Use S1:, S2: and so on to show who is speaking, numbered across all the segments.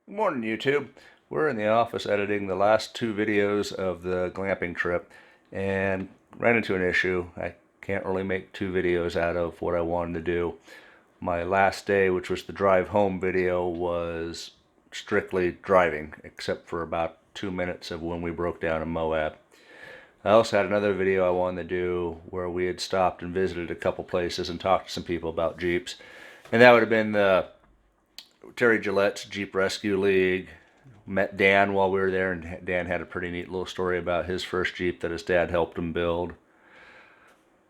S1: Good morning, YouTube. We're in the office editing the last two videos of the glamping trip and ran into an issue. I can't really make two videos out of what I wanted to do. My last day, which was the drive home video, was strictly driving, except for about 2 minutes of when we broke down in Moab. I also had another video I wanted to do where we had stopped and visited a couple places and talked to some people about Jeeps. And that would have been the Terry Gillette's Jeep Rescue League. Met Dan while we were there, and Dan had a pretty neat little story about his first Jeep that his dad helped him build.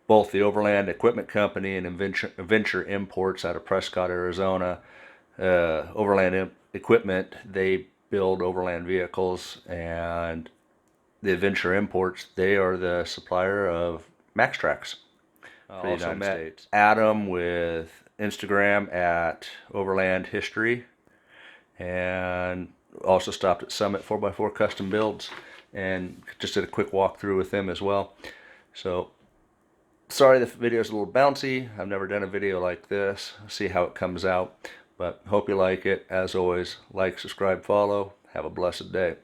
S1: Both the Overland Equipment Company and Venture Imports out of Prescott, Arizona. Overland Equipment, they build overland vehicles, and the Venture Imports, they are the supplier of Max Tracks for the United States. Adam with Instagram at Overland History, and also stopped at Summit 4x4 Custom Builds and just did a quick walkthrough with them as well. So sorry the video's a little bouncy. I've never done a video like this. See how it comes out, but hope you like it. As always, like, subscribe, follow. Have a blessed day.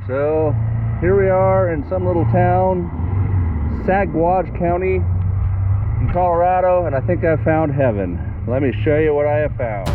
S1: So here we are in some little town, Saguaje County in Colorado, and I think I found heaven. Let me show you what I have found.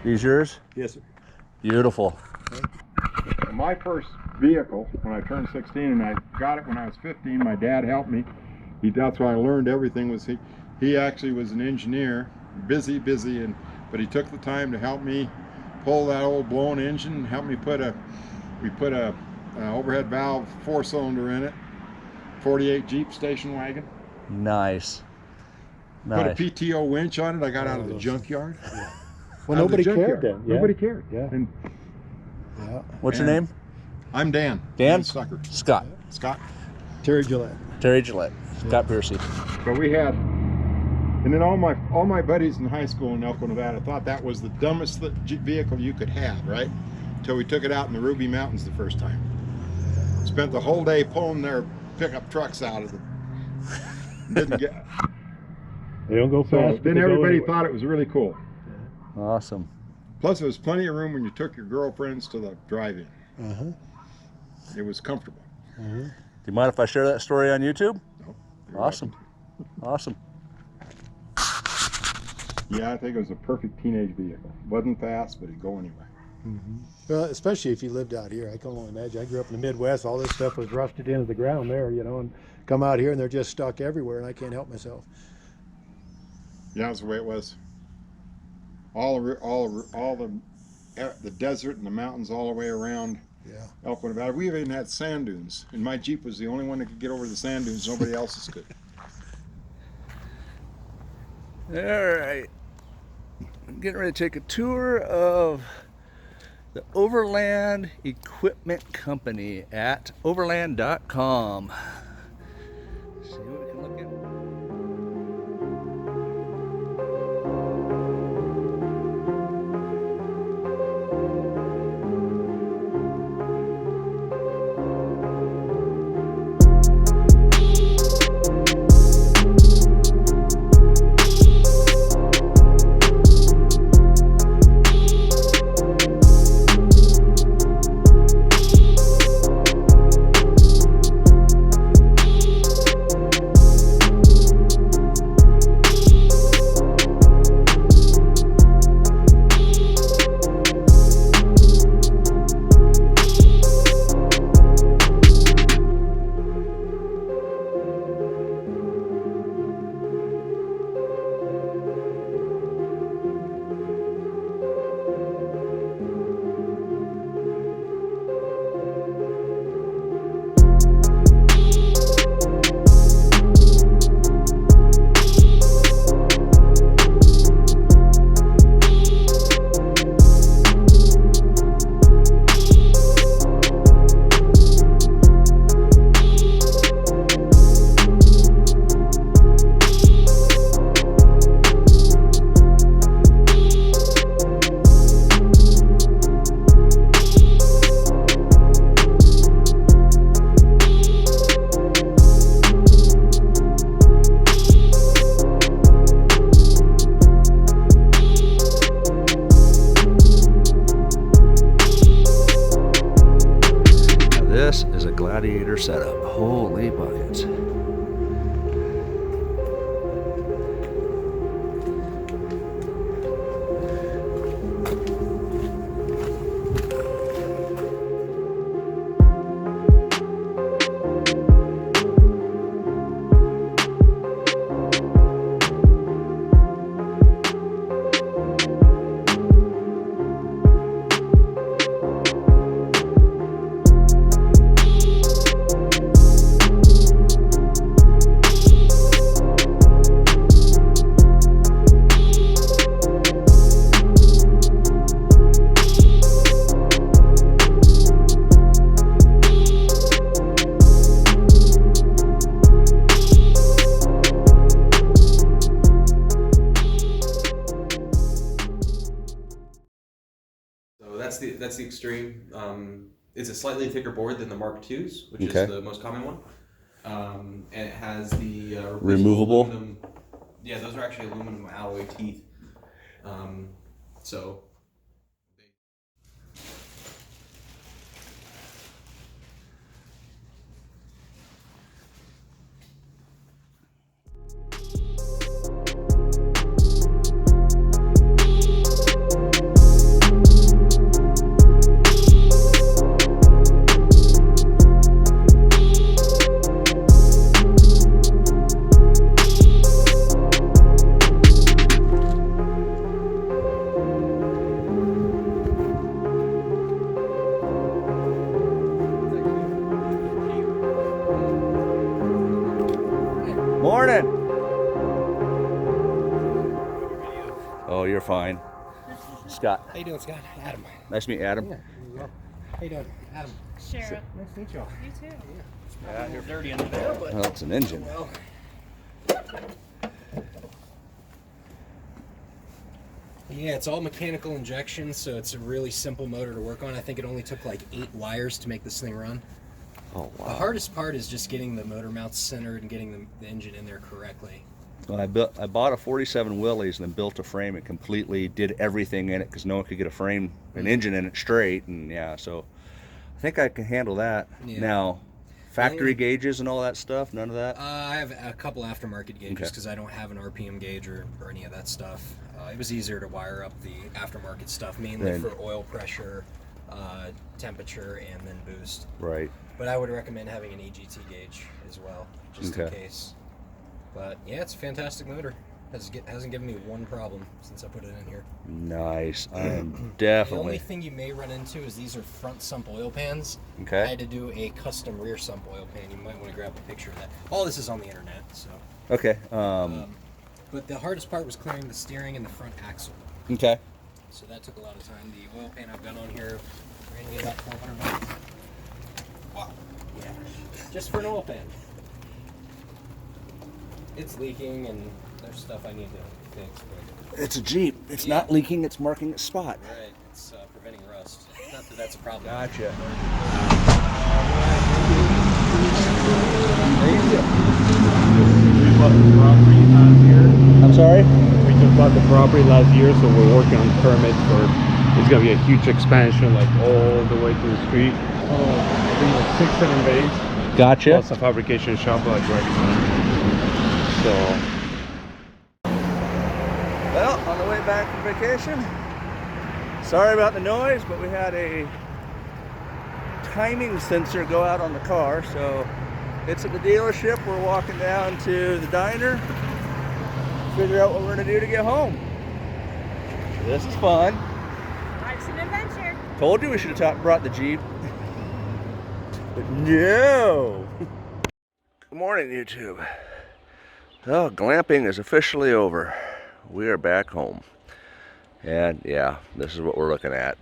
S1: These yours?
S2: Yes, sir.
S1: Beautiful.
S2: My first vehicle, when I turned 16, and I got it when I was 15, my dad helped me. That's why I learned everything. He actually was an engineer, busy, but he took the time to help me pull that old blown engine and help me we put a overhead valve 4-cylinder in it, 48 Jeep station wagon.
S1: Nice.
S2: Put a PTO winch on it. I got out of the junkyard.
S3: Yeah. Well, nobody cared then. Yeah.
S2: Nobody cared.
S3: Yeah.
S1: What's your name?
S2: I'm Dan.
S1: Dan?
S2: Sucker.
S1: Scott.
S2: Scott.
S3: Terry Gillette.
S1: Terry Gillette. Scott Piercy.
S2: But we had, and then all my buddies in high school in Elko, Nevada thought that was the dumbest vehicle you could have, right? Until we took it out in the Ruby Mountains the first time. Spent the whole day pulling their pickup trucks out of it. Didn't get.
S3: They don't go fast.
S2: Then everybody thought it was really cool.
S1: Awesome.
S2: Plus, there was plenty of room when you took your girlfriends to the drive-in. It was comfortable.
S1: Do you mind if I share that story on YouTube?
S2: No.
S1: Awesome. Awesome.
S2: Yeah, I think it was a perfect teenage vehicle. Wasn't fast, but it'd go anywhere.
S3: Well, especially if you lived out here. I can only imagine. I grew up in the Midwest. All this stuff was rusted into the ground there, you know, and come out here and they're just stuck everywhere, and I can't help myself.
S2: Yeah, that's the way it was. All the desert and the mountains all the way around Elko, Nevada. We even had sand dunes, and my Jeep was the only one that could get over the sand dunes. Nobody else's could.
S1: All right. I'm getting ready to take a tour of the Overland Equipment Company at overland.com. See what we can look at. setup. Holy buckets.
S4: That's the extreme. It's a slightly thicker board than the Mark IIs, which
S1: Okay.
S4: is the most common one. And it has the
S1: Removable?
S4: aluminum. Yeah, those are actually aluminum alloy teeth. So.
S1: Morning. Oh, you're fine. Scott.
S5: How you doing, Scott? Adam.
S1: Nice to meet you, Adam.
S5: Yeah, you well. How you doing, Adam?
S6: Sheriff.
S5: Nice to meet you.
S6: You too.
S5: Yeah, you're dirty under there, but
S1: Well, it's an engine.
S5: well. Yeah, it's all mechanical injection, so it's a really simple motor to work on. I think it only took like 8 wires to make this thing run.
S1: Oh, wow.
S5: The hardest part is just getting the motor mounts centered and getting the engine in there correctly.
S1: Well, I bought a 47 Willys and then built a frame and completely did everything in it because no one could get a frame, an engine in it straight, and yeah, so I think I can handle that.
S5: Yeah.
S1: Now, factory gauges and all that stuff, none of that?
S5: I have a couple aftermarket gauges
S1: Okay.
S5: because I don't have an RPM gauge or any of that stuff. It was easier to wire up the aftermarket stuff, mainly
S1: Then-
S5: for oil pressure, temperature, and then boost.
S1: Right.
S5: But I would recommend having an EGT gauge as well, just in
S1: Okay.
S5: case. But yeah, it's a fantastic motor. Hasn't given me one problem since I put it in here.
S1: Nice. I am
S5: The only
S1: definitely.
S5: thing you may run into is these are front sump oil pans.
S1: Okay.
S5: I had to do a custom rear sump oil pan. You might want to grab a picture of that. All this is on the internet, so.
S1: Okay.
S5: But the hardest part was clearing the steering and the front axle.
S1: Okay.
S5: So that took a lot of time. The oil pan I've got on here ran me about $1,200. Wow. Yeah. Just for an oil pan. It's leaking and there's stuff I need to fix. But
S1: It's a Jeep. It's
S5: Yeah.
S1: not leaking. It's marking its spot.
S5: right, it's preventing rust. Not that that's a problem.
S1: Gotcha.
S7: We bought the property last year.
S1: I'm sorry?
S7: We just bought the property last year, so we're working on permits for. It's gonna be a huge expansion, like all the way to the street. I think like 6-7 bays.
S1: Gotcha.
S7: Plus a fabrication shop, like right now. So
S1: Well, on the way back from vacation, sorry about the noise, but we had a timing sensor go out on the car, so it's at the dealership. We're walking down to the diner, figure out what we're gonna do to get home. This is fun.
S6: Life's an adventure.
S1: Told you we should have brought the Jeep. But no. Good morning, YouTube. Oh, glamping is officially over. We are back home. And yeah, this is what we're looking at.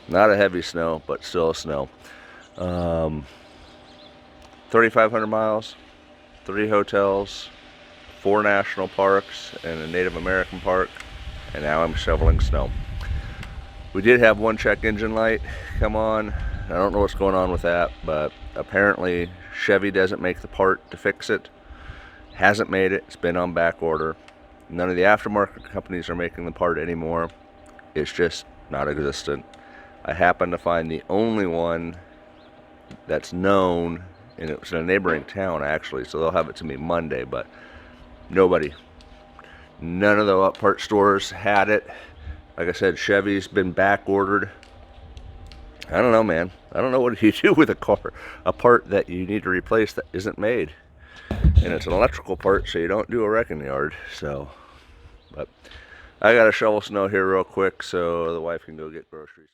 S1: Not a heavy snow, but still snow. 3,500 miles, 3 hotels, 4 national parks, and a Native American park. And now I'm shoveling snow. We did have one check engine light come on. I don't know what's going on with that, but apparently Chevy doesn't make the part to fix it. Hasn't made it. It's been on back order. None of the aftermarket companies are making the part anymore. It's just not existent. I happened to find the only one that's known, and it was in a neighboring town actually, so they'll have it to me Monday, but none of the part stores had it. Like I said, Chevy's been back ordered. I don't know, man. I don't know what you do with a car, a part that you need to replace that isn't made. And it's an electrical part, so you don't do a wrecking yard. So, but I gotta shovel snow here real quick so the wife can go get groceries.